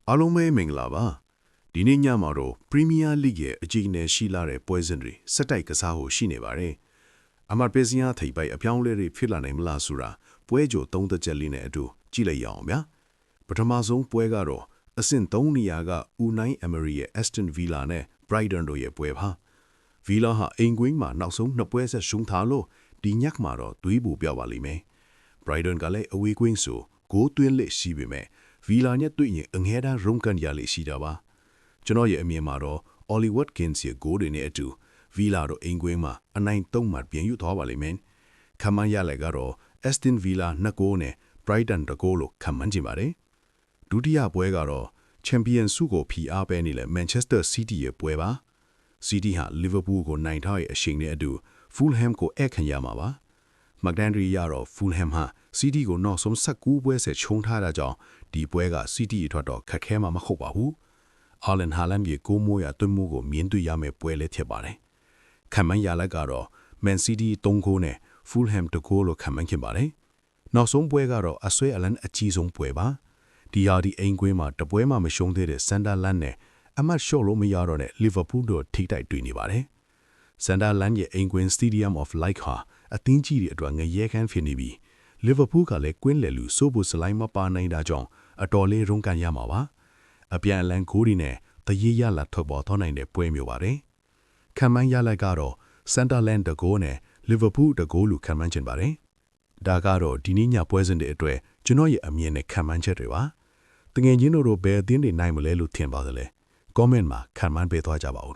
အားလုံးပဲမင်္ဂလာပါဒီနေ့ညမှာတော့ Premier League ရဲ့အကြီးအကဲရှိလာတဲ့ပွဲစဉ်တွေစက်တိုက်ကစားဖို့ရှိနေပါတယ်အမတ်ပေးစရာထိပ်ပိုက်အပြောင်းလဲတွေဖြစ်လာနိုင်မလားဆိုတာပွဲကြို3သက်ချက်လေးနဲ့အတူကြည့်လိုက်ရအောင်ဗျာပထမဆုံးပွဲကတော့အဆင့်3နေရာက Unai Emery ရဲ့ Aston Villa နဲ့ Brighton တို့ရဲ့ပွဲပါ Villa ဟာအိမ်ကွင်းမှာနောက်ဆုံး2ပွဲဆက်ရှုံးထားလို့ဒီညက်မှာတော့သွေးပူပြောက်ပါလိမ့်မယ် Brighton ကလည်းအဝေးကွင်းဆိုဂိုးသွင်းလက်ရှိပေမဲ့Villa နဲ့တွေ့ရင်အငဲတန်းရုံးကန်ရလိမ့်ရှိတာပါကျွန်တော်ရဲ့အမြင်မှာတော့ Ollie Watkins ရဲ့ဂိုးတွေနဲ့အတူ Villa တို့အင်ကွင်းမှာအနိုင်3မှပြန်ယူသွားပါလိမ့်မယ်ခမန်းရလက်ကတော့ Aston Villa 2ဂိုးနဲ့ Brighton 2ဂိုးလို့ခမန်းကြည့်ပါတယ်ဒုတိယပွဲကတော့ Champions ဆုကိုဖိအားပေးနေတဲ့ Manchester City ရဲ့ပွဲပါ City ဟာ Liverpool ကိုနိုင်ထားရဲ့အရှိန်နဲ့အတူ Fulham ကိုအခန့်ရမှာပါMcDandry ရတော့ Fulham ဟာ City ကိုနောက်ဆုံး19ပွဲဆက်ချုံထားတာကြောင့်ဒီပွဲက City အတွက်တော့ခက်ခဲမှာမဟုတ်ပါဘူး။ Erling Haaland ရဲ့ကိုမိုးရသွင်းမှုကိုမြင်တွေ့ရမယ့်ပွဲလည်းဖြစ်ပါတယ်။ခံမှန်းရလက်ကတော့ Man City 3ဂိုးနဲ့ Fulham 2ဂိုးလို့ခံမှန်းခင်ပါတယ်။နောက်ဆုံးပွဲကတော့အဆွဲအလန်းအကြီးဆုံးပွဲပါ။ဒီဟာဒီအိမ်ကွင်းမှာတပွဲမှမရှုံးသေးတဲ့ Sunderland နဲ့အမှတ်လျှော့လို့မရတော့တဲ့ Liverpool တို့ထိတိုက်တွေ့နေပါတယ်။ Sunderland ရဲ့အိမ်ကွင်း Stadium of Light ဟာအသင်းကြီးတွေအတွက်ငရဲခန်းဖြစ်နေပြီး Liverpool ကလည်းကွင်းလည်လူစိုးဖို့စလိုက်မပါနိုင်တာကြောင့်အတော်လေးရုန်းကန်ရမှာပါအပြန်အလှန်ဂိုးတွေနဲ့တရေရလာထွက်ပေါ်သွားနိုင်တဲ့ပွဲမျိုးပါတယ်ခံမှန်းရလိုက်ကတော့ Sunderland တဂိုးနဲ့ Liverpool တဂိုးလူခံမှန်းချင်ပါတယ်ဒါကတော့ဒီနေ့ညပွဲစဉ်တွေအတွက်ကျွန်တော်ရဲ့အမြင်နဲ့ခံမှန်းချက်တွေပါတကယ်ချင်းတို့ဘယ်အသင်းတွေနိုင်မလဲလို့ထင်ပါသလဲ comment မှာခံမှန်းပေးသွားကြပါဦး